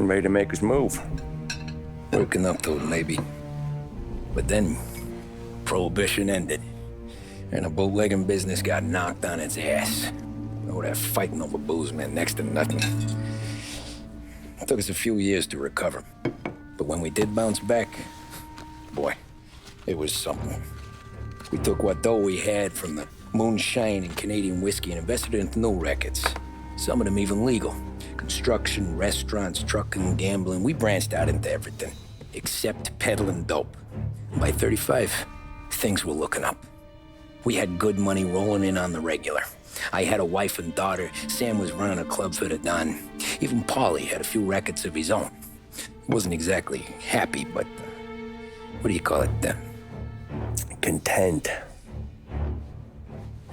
getting ready to make his move. Working up to it, maybe. But then, Prohibition ended, and the bootlegging business got knocked on its ass. Oh, that fighting over booze meant next to nothing. It took us a few years to recover. But when we did bounce back, boy, it was something. We took what dough we had from the moonshine and Canadian whiskey and invested it into new rackets. Some of them even legal. Construction, restaurants, trucking, gambling. We branched out into everything, except peddling dope. By 35, things were looking up. We had good money rolling in on the regular. I had a wife and daughter. Sam was running a club for the Don. Even Paulie had a few rackets of his own. He wasn't exactly happy, but what do you call it? Content.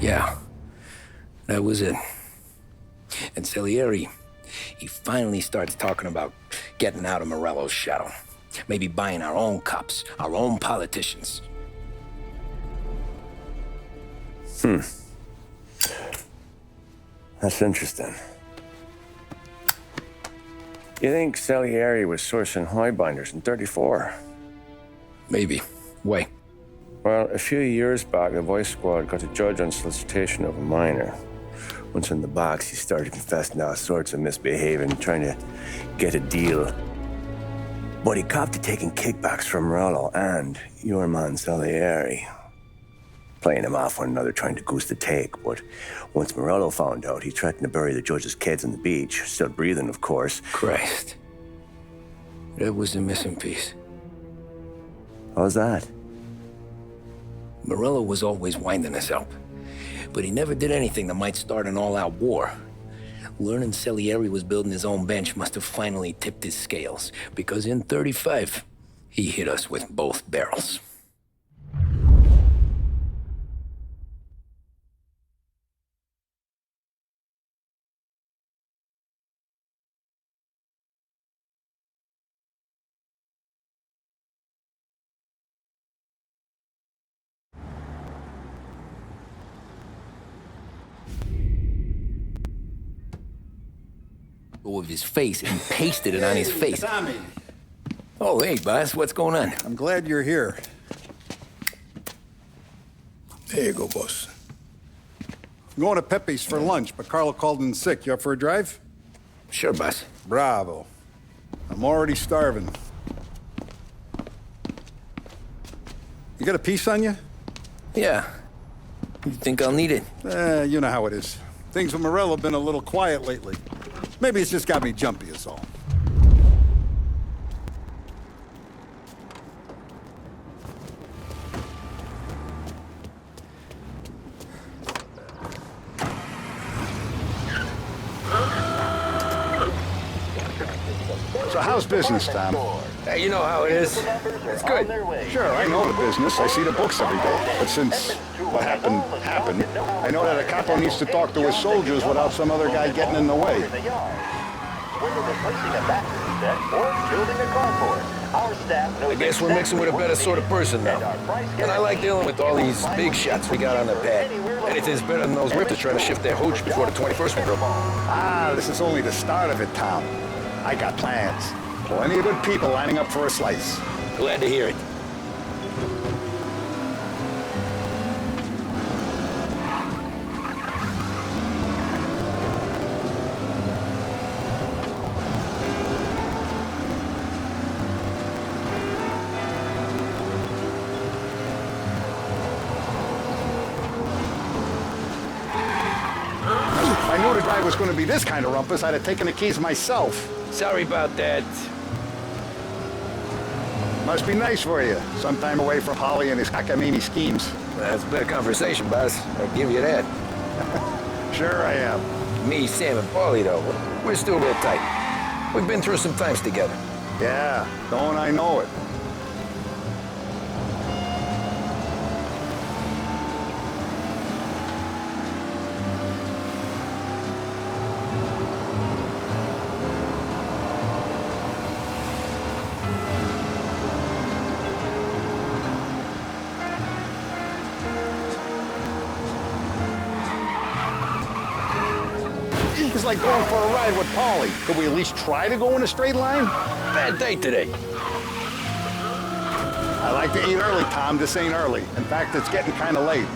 Yeah, that was it. And Salieri, he finally starts talking about getting out of Morello's shadow. Maybe buying our own cops, our own politicians. That's interesting. You think Salieri was sourcing highbinders in 34? Maybe. Why? Well, a few years back, the Vice Squad got a judge on solicitation of a minor. Once in the box, he started confessing all sorts of misbehaving, trying to get a deal. But he copped to taking kickbacks from Morello and your man Salieri. Playing him off one another, trying to goose the take. But once Morello found out, he threatened to bury the judge's kids on the beach. Still breathing, of course. Christ. That was the missing piece. How's that? Morello was always winding us up. But he never did anything that might start an all-out war. Learning Salieri was building his own bench must have finally tipped his scales, because in 35, he hit us with both barrels. Of his face and pasted it on his face. Tommy. Oh, hey, boss, what's going on? I'm glad you're here. There you go, boss. I'm going to Pepe's for lunch, but Carlo called in sick. You up for a drive? Sure, boss. Bravo. I'm already starving. You got a piece on you? Yeah. You think I'll need it? You know how it is. Things with Morello have been a little quiet lately. Maybe it's just got me jumpy is all. So how's business, Tom? Hey, you know how it is. It's good. Sure, I know the business. I see the books every day. But since what happened, I know that a capo needs to talk to his soldiers without some other guy getting in the way. I guess we're mixing with a better sort of person now. And I like dealing with all these big shots we got on the pad. Anything's better than those rifters trying to shift their hooch before the 21st one. Ah, this is only the start of it, Tom. I got plans. Plenty of good people lining up for a slice. Glad to hear it. I knew the drive was going to be this kind of rumpus. I'd have taken the keys myself. Sorry about that. Must be nice for you. Some time away from Holly and his cockamamie schemes. That's a better conversation, boss. I'll give you that. Sure I am. Me, Sam, and Paulie, though, we're still real tight. We've been through some times together. Yeah, don't I know it. is like going for a ride with Paulie. Could we at least try to go in a straight line? Bad day today. I like to eat early, Tom. This ain't early. In fact, it's getting kind of late.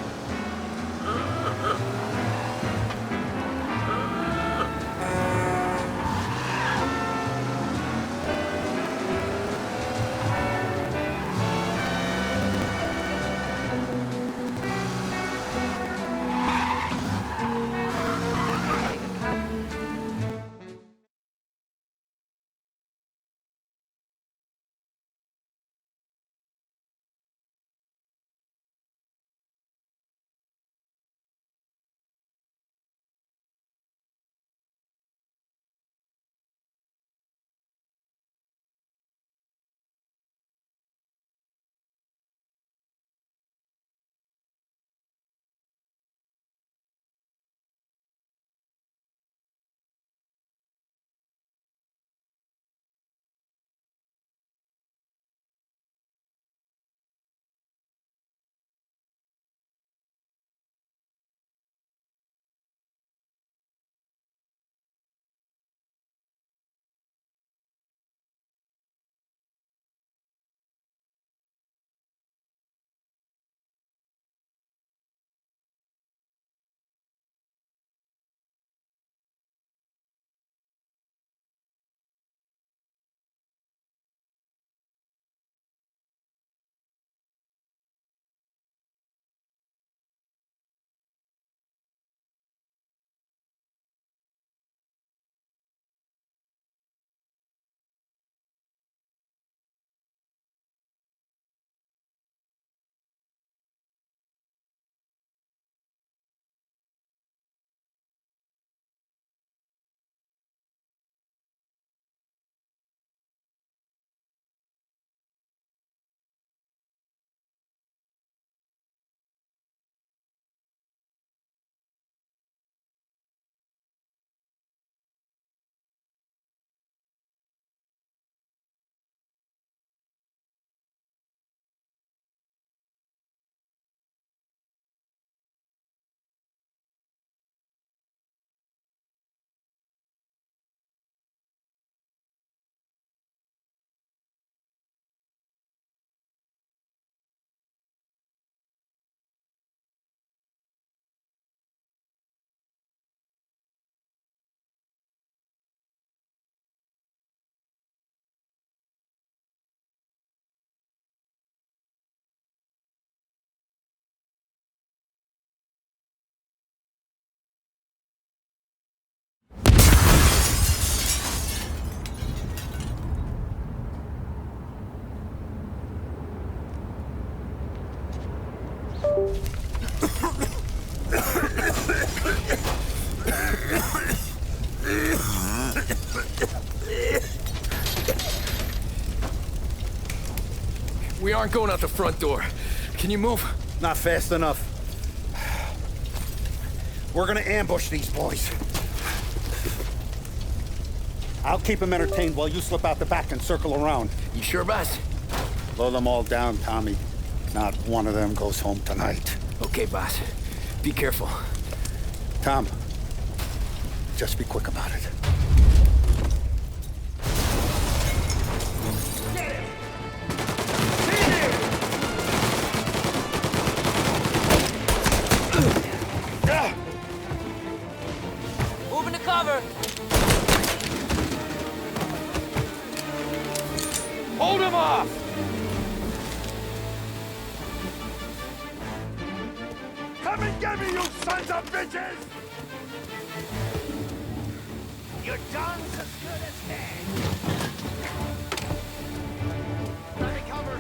We aren't going out the front door. Can you move? Not fast enough. We're gonna ambush these boys. I'll keep them entertained while you slip out the back and circle around. You sure, boss? Blow them all down, Tommy. Not one of them goes home tonight. Okay, boss. Be careful. Tom, just be quick about it. Moving to cover. Hold him off! Come and get me, you sons of bitches! Your John's as good as dead. Let me cover.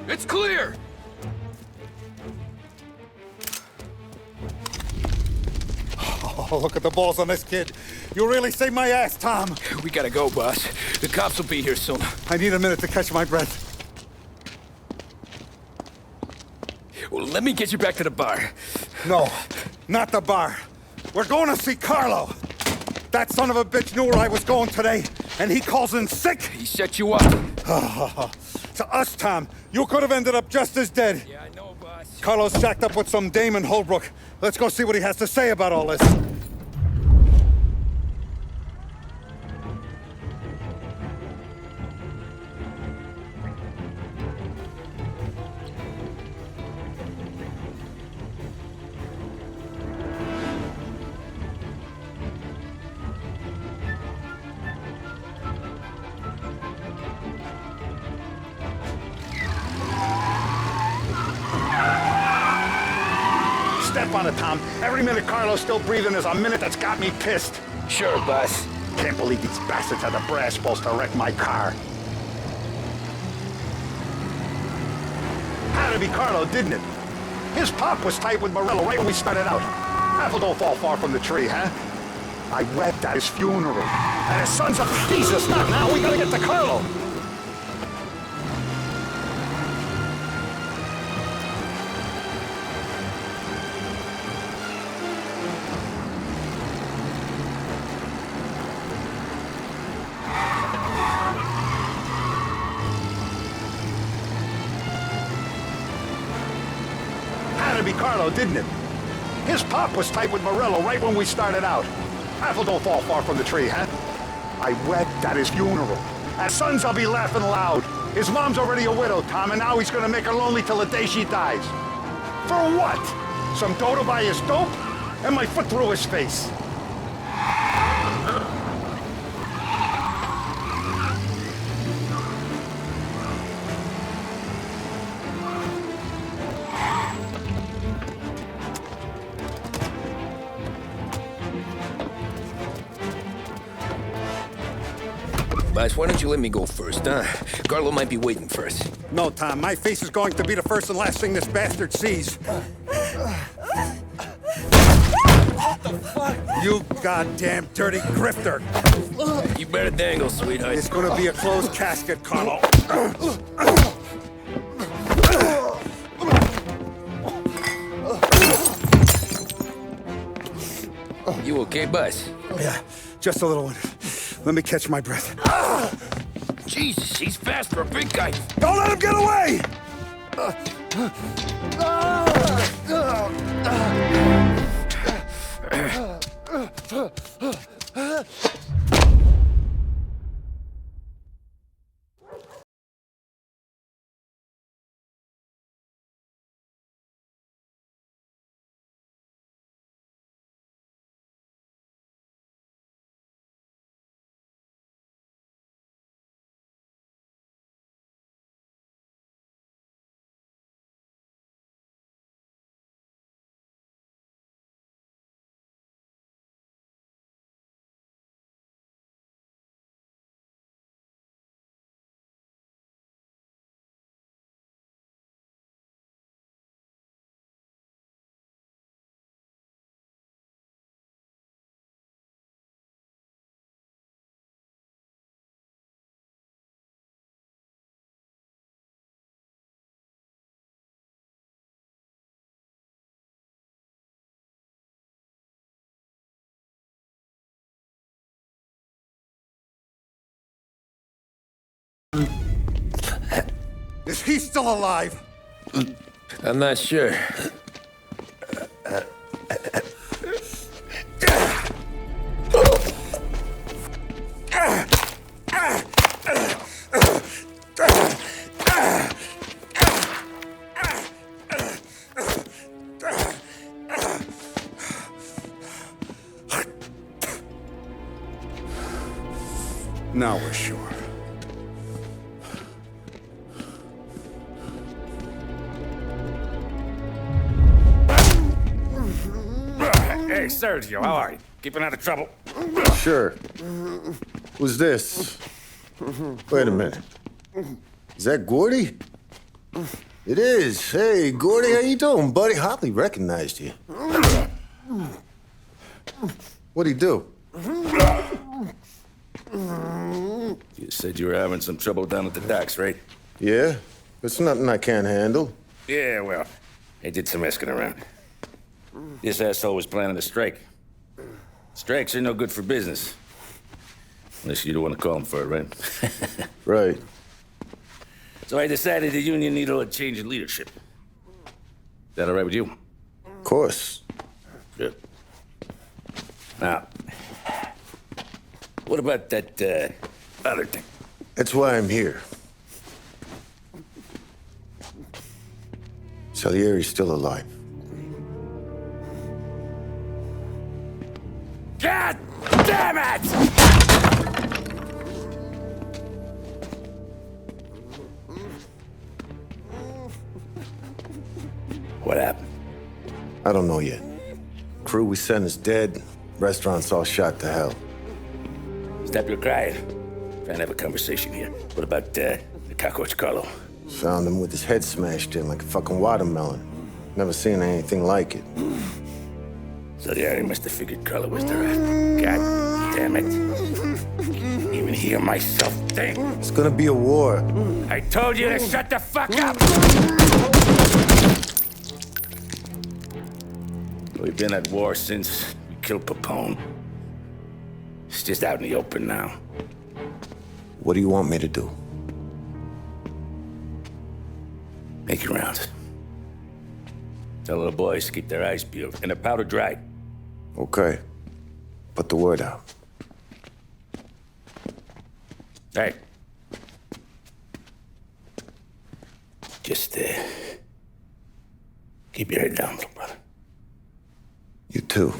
It's clear! Oh, look at the balls on this kid. You really saved my ass, Tom. We gotta go, boss. The cops will be here soon. I need a minute to catch my breath. Well, let me get you back to the bar. No, not the bar. We're going to see Carlo. That son of a bitch knew where I was going today, and he calls in sick. He set you up. To us, Tom, you could have ended up just as dead. Yeah, I know, boss. Carlo's shacked up with some dame in Holbrook. Let's go see what he has to say about all this. Step on it, Tom. Every minute Carlo's still breathing is a minute that's got me pissed. Sure, boss. Can't believe these bastards had the brass balls to wreck my car. Had to be Carlo, didn't it? His pop was tight with Morello right when we started out. Apple don't fall far from the tree, huh? I wept at his funeral. And his son's up. Jesus, not now. We gotta get to Carlo. Had to be Carlo, didn't it? His pop was tight with Morello right when we started out. Apple don't fall far from the tree, huh? I wept at his funeral. At sons, I'll be laughing loud. His mom's already a widow, Tom, and now he's gonna make her lonely till the day she dies. For what? Some dough to buy his dope? And my foot through his face. Boss, why don't you let me go first, huh? Carlo might be waiting for us. No, Tom, my face is going to be the first and last thing this bastard sees. What the fuck? You goddamn dirty grifter. You better dangle, sweetheart. It's gonna be a closed casket, Carlo. You okay, boss? Yeah, just a little one. Let me catch my breath. Jesus, he's fast for a big guy. Don't let him get away! Is he still alive? I'm not sure. Now we're sure. Hey, Sergio, how are you? Keeping out of trouble? Sure. Who's this? Wait a minute. Is that Gordy? It is. Hey, Gordy, how you doing, buddy? Hardly recognized you. What'd he do? You said you were having some trouble down at the docks, right? Yeah? It's nothing I can't handle. Yeah, well, I did some asking around. This asshole was planning a strike. Strikes are no good for business. Unless you don't want to call him for it, right? Right. So I decided the union needed a change in leadership. Is that all right with you? Of course. Good. Now, what about that, other thing? That's why I'm here. Salieri's still alive. God damn it! What happened? I don't know yet. Crew we sent is dead. Restaurant's all shot to hell. Stop your crying. Trying to have a conversation here. What about, the cockroach Carlo? Found him with his head smashed in like a fucking watermelon. Never seen anything like it. So yeah, he must have figured Carlo was the rat. God damn it. Even hear myself think. It's gonna be a war. I told you to shut the fuck up! We've been at war since we killed Papone. It's just out in the open now. What do you want me to do? Make your rounds. Tell the boys to keep their eyes peeled and their powder dry. Okay. Put the word out. Hey. Just, keep your head down, little brother. You too,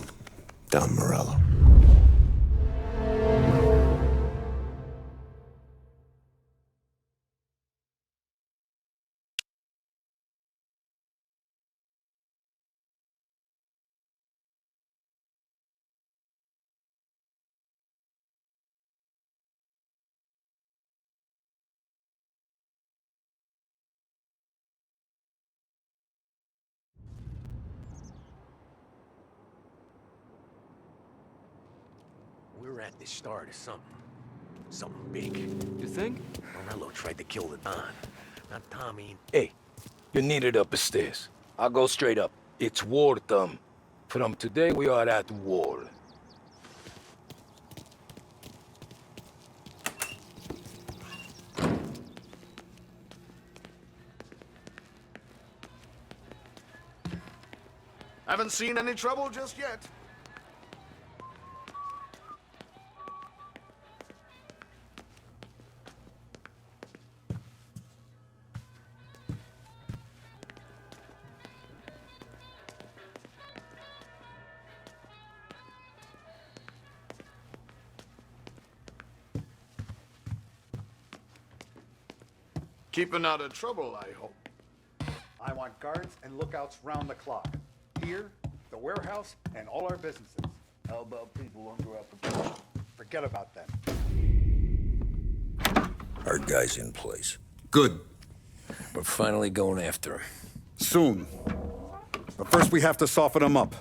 Don Morello. We're at the start of something. Something big. You think? Morello tried to kill the Don. Not Tommy. Hey, you're needed up the stairs. I'll go straight up. It's war time. From today, we are at war. Haven't seen any trouble just yet. Keeping out of trouble, I hope. I want guards and lookouts round the clock. Here, the warehouse, and all our businesses. How about people under our protection? Forget about them. Our guy's in place. Good. We're finally going after him. Soon. But first we have to soften him up.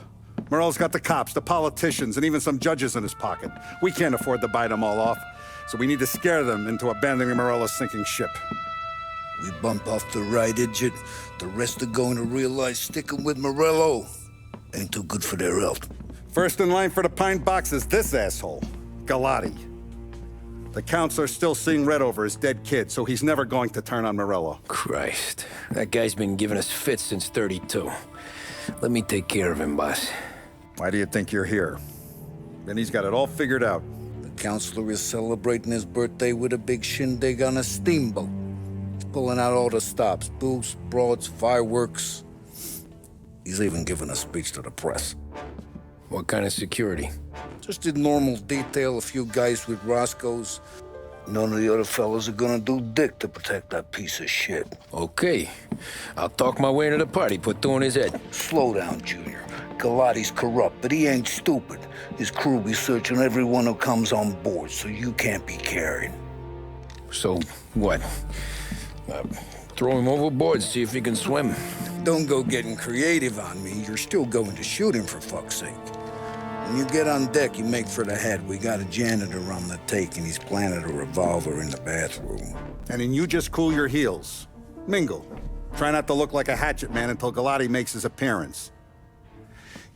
Morello's got the cops, the politicians, and even some judges in his pocket. We can't afford to bite them all off, so we need to scare them into abandoning Morello's sinking ship. We bump off the right idiot. The rest are going to realize sticking with Morello ain't too good for their health. First in line for the pine box is this asshole, Galati. The counselor's still seeing red over his dead kid, so he's never going to turn on Morello. Christ. That guy's been giving us fits since 32. Let me take care of him, boss. Why do you think you're here? Then he's got it all figured out. The counselor is celebrating his birthday with a big shindig on a steamboat. He's pulling out all the stops, booze, broads, fireworks. He's even giving a speech to the press. What kind of security? Just did normal detail, a few guys with Roscoe's. None of the other fellas are gonna do dick to protect that piece of shit. Okay. I'll talk my way into the party, put two in his head. Slow down, Junior. Galati's corrupt, but he ain't stupid. His crew be searching everyone who comes on board, so you can't be carried. So, what? Throw him overboard, see if he can swim. Don't go getting creative on me. You're still going to shoot him, for fuck's sake. When you get on deck, you make for the head. We got a janitor on the take, and he's planted a revolver in the bathroom. And then you just cool your heels. Mingle. Try not to look like a hatchet man until Galati makes his appearance.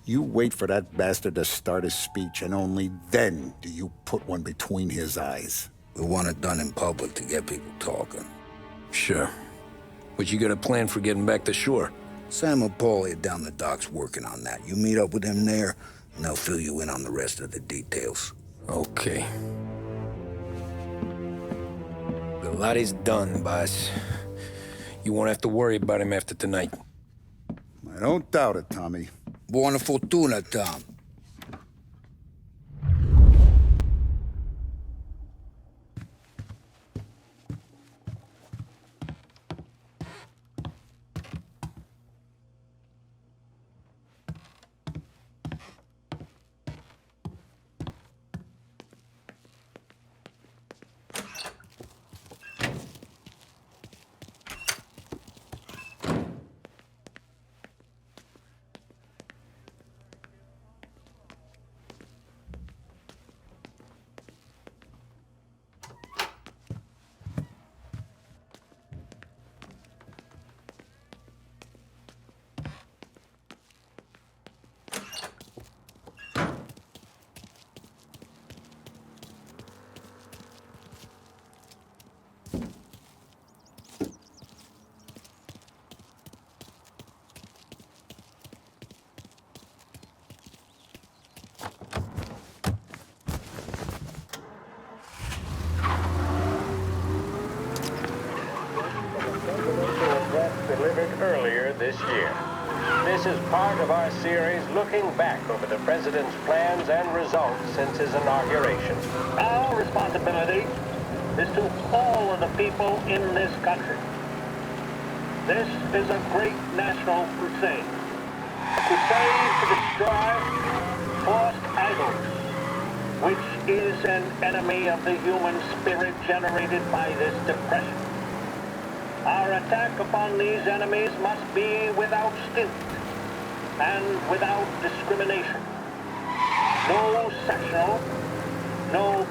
You wait for that bastard to start his speech, and only then do you put one between his eyes. We want it done in public to get people talking. Sure. But you got a plan for getting back to shore? Sam and Paulie are down the docks working on that. You meet up with them there, and they'll fill you in on the rest of the details. Okay. Galati's done, boss. You won't have to worry about him after tonight. I don't doubt it, Tommy. Buona fortuna, Tom. Delivered earlier this year. This is part of our series looking back over the president's plans and results since his inauguration. Our responsibility is to all of the people in this country. This is a great national crusade. To save, to destroy forced idols, which is an enemy of the human spirit generated by this depression. Our attack upon these enemies must be without stint and without discrimination. No sectional, no...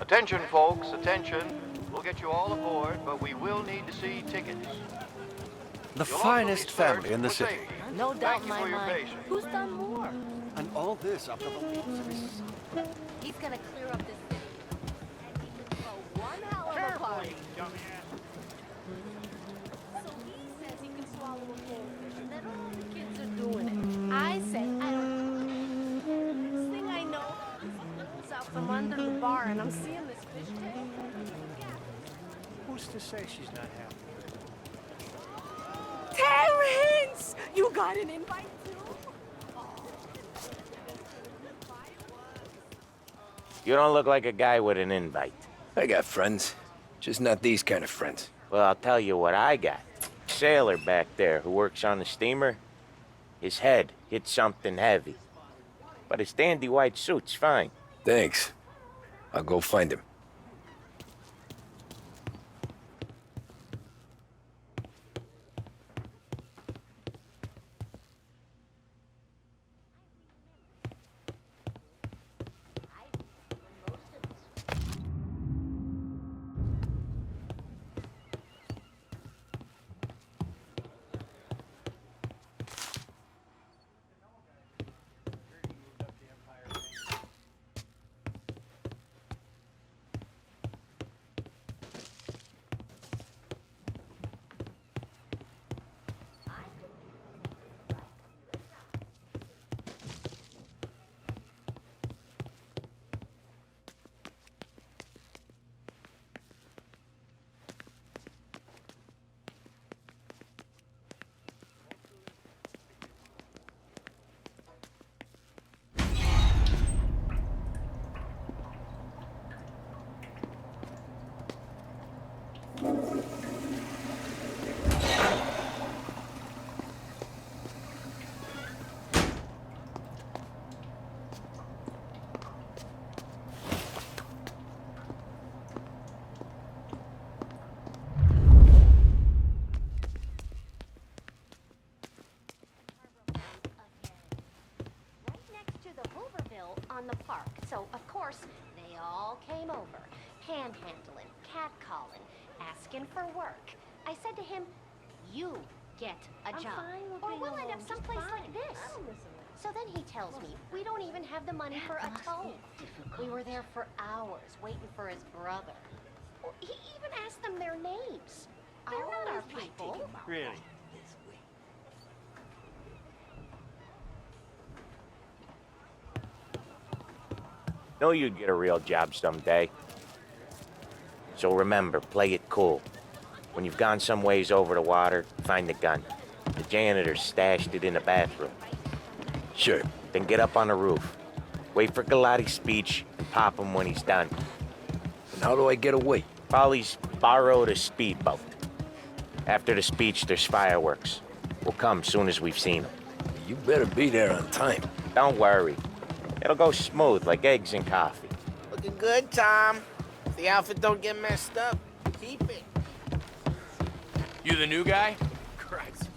Attention, folks, attention. We'll get you all aboard, but we will need to see tickets. The finest family in the city. No doubt Thank you my for your mind. patience. Who's done more? And all this after the loss of his son. He's gonna clear up this city. And he can throw one hell of a party. So he says he can swallow a goldfish and that all the kids are doing it. I say, I don't know. Next thing I know, something comes out from under the bar and I'm seeing this fish tail. Who's to say she's not happy? Terrence! You got an invite too? You don't look like a guy with an invite. I got friends. Just not these kind of friends. Well, I'll tell you what I got. Sailor back there who works on the steamer. His head hit something heavy. But his dandy white suit's fine. Thanks. I'll go find him. on the park. So, of course, they all came over, panhandling, catcalling, asking for work. I said to him, you get a job, or we'll end up someplace like this. So then he tells me we don't even have the money for a tow. We were there for hours waiting for his brother. He even asked them their names. They're not our people. Really? Know you'd get a real job someday. So remember, play it cool. When you've gone some ways over the water, find the gun. The janitor stashed it in the bathroom. Sure. Then get up on the roof. Wait for Galati's speech and pop him when he's done. And how do I get away? Polly's borrowed a speedboat. After the speech, there's fireworks. We'll come soon as we've seen them. You better be there on time. Don't worry. It'll go smooth like eggs and coffee. Looking good, Tom. If the outfit don't get messed up, keep it. You the new guy? Christ.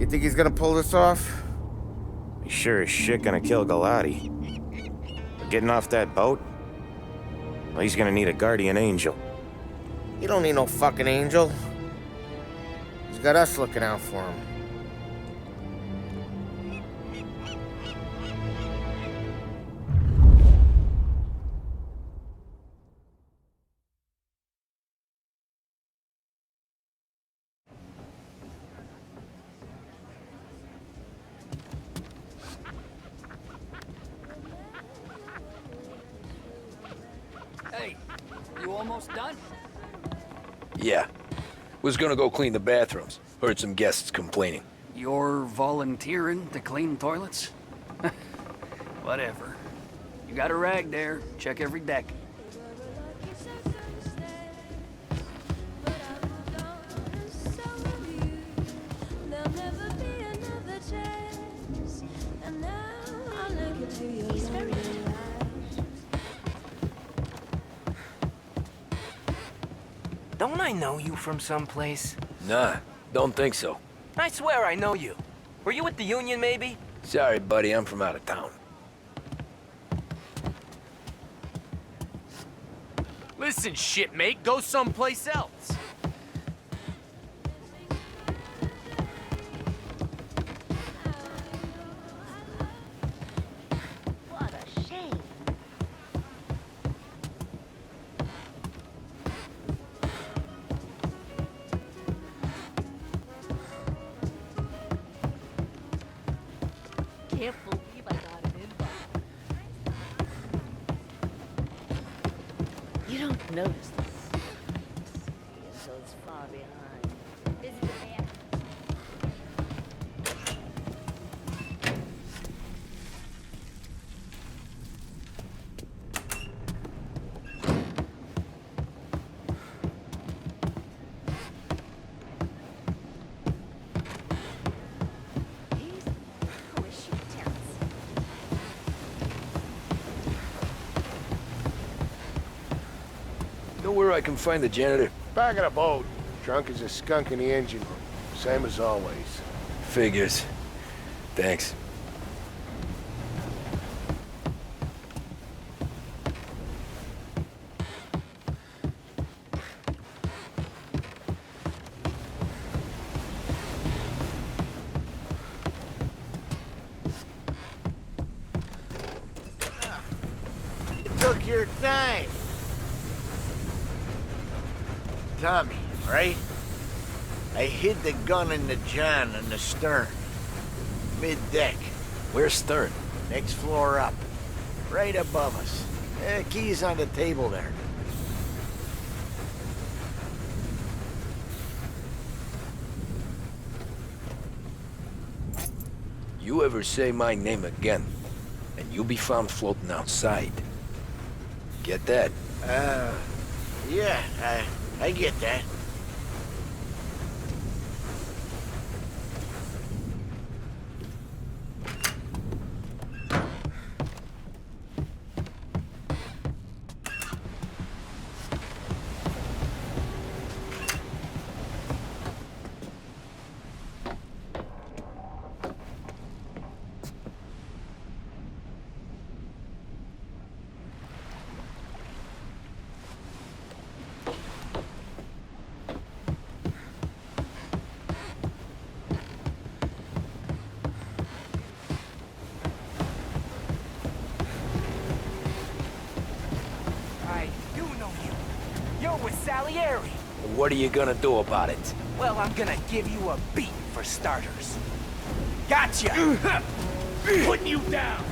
You think he's gonna pull this off? He's sure as shit gonna kill Galati. But getting off that boat? Well, he's gonna need a guardian angel. He don't need no fucking angel. He's got us looking out for him. Hey, you almost done? Yeah. Was gonna go clean the bathrooms. Heard some guests complaining. You're volunteering to clean toilets? Whatever. You got a rag there. Check every deck. Don't I know you from someplace? Nah, don't think so. I swear I know you. Were you at the Union, maybe? Sorry, buddy, I'm from out of town. Listen, shitmate, go someplace else. What a shame. Can't believe I got an invite. You don't notice this. So it's far behind. Busy with that? Know where I can find the janitor? Back of the boat. Drunk as a skunk in the engine room. Same as always. Figures. Thanks. You took your time. Tommy, right? I hid the gun in the john in the stern. Mid-deck. Where's stern? Next floor up. Right above us. Key's on the table there. You ever say my name again, and you'll be found floating outside. Get that? Yeah, I get that. Salieri. What are you gonna do about it? Well, I'm gonna give you a beat for starters. Gotcha! Putting you down!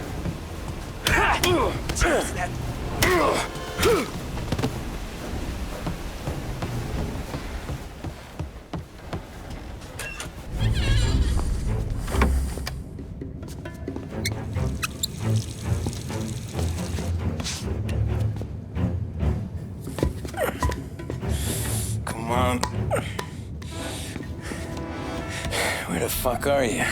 Just that. Come on. Where the fuck are you?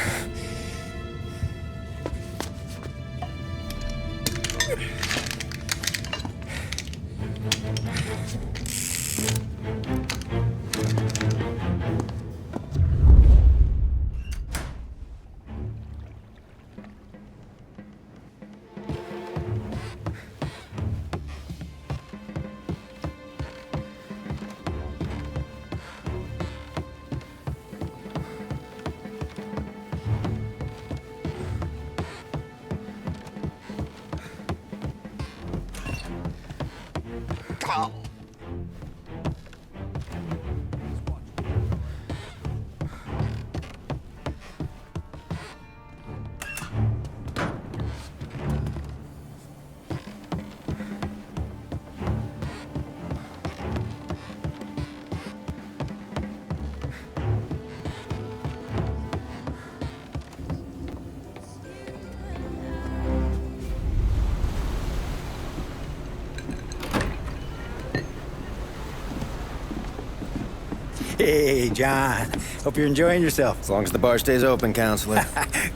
Hey, John. Hope you're enjoying yourself. As long as the bar stays open, counselor.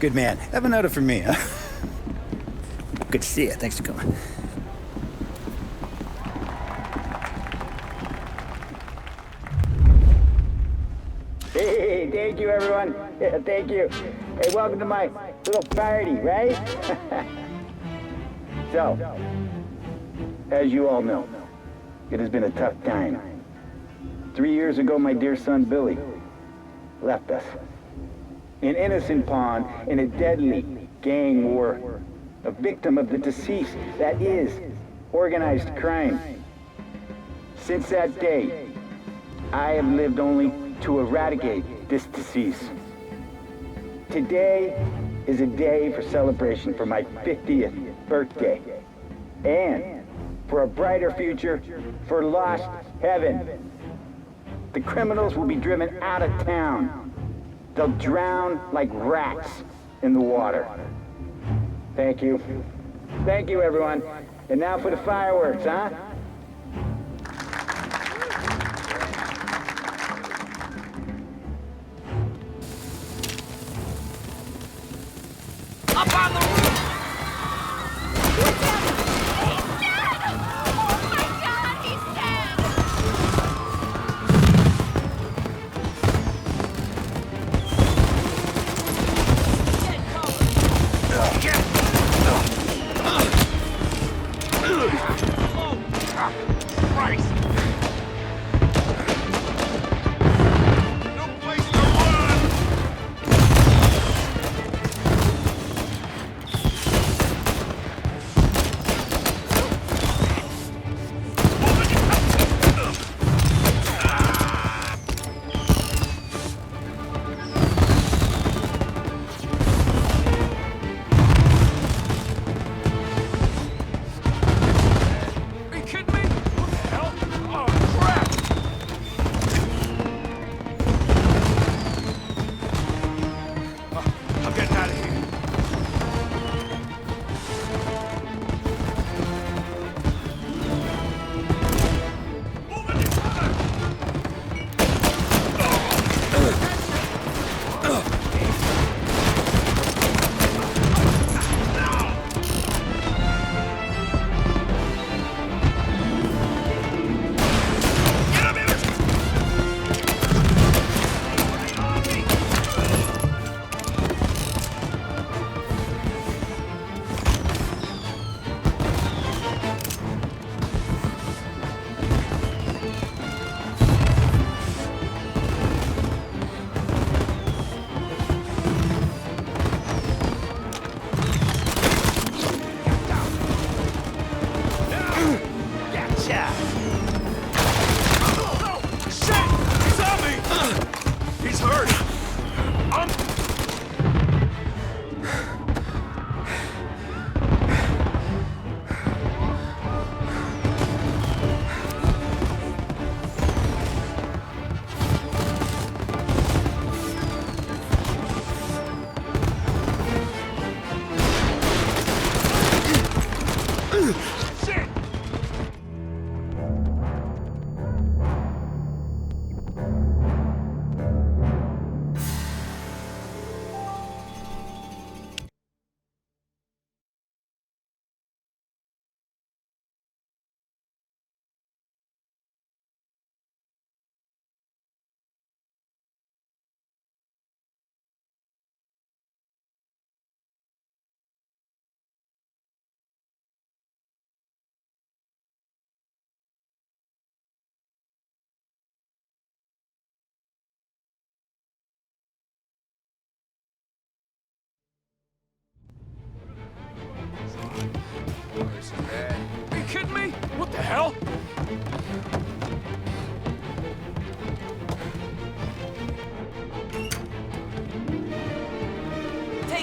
Good man. Have a note from me, huh? Good to see you. Thanks for coming. Hey, thank you, everyone. Yeah, thank you. Hey, welcome to my little party, right? So, as you all know, it has been a tough time. 3 years ago, my dear son, Billy, left us. An innocent pawn in a deadly gang war. A victim of the deceased, that is, organized crime. Since that day, I have lived only to eradicate this disease. Today is a day for celebration for my 50th birthday. And for a brighter future for lost heaven. The criminals will be driven out of town. They'll drown like rats in the water. Thank you. Thank you, everyone. And now for the fireworks, huh? Up on the roof!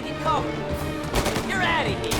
taking cover. You're out of here.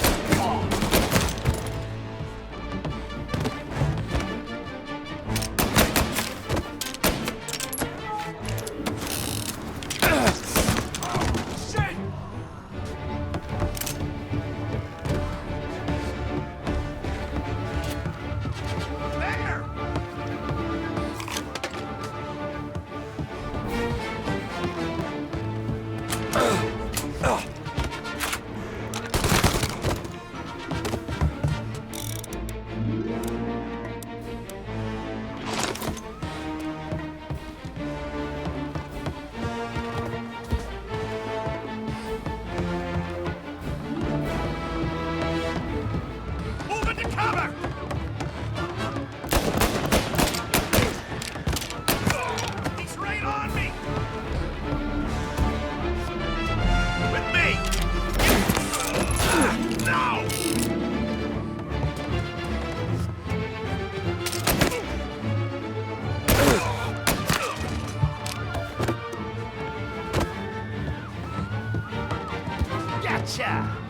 Gotcha!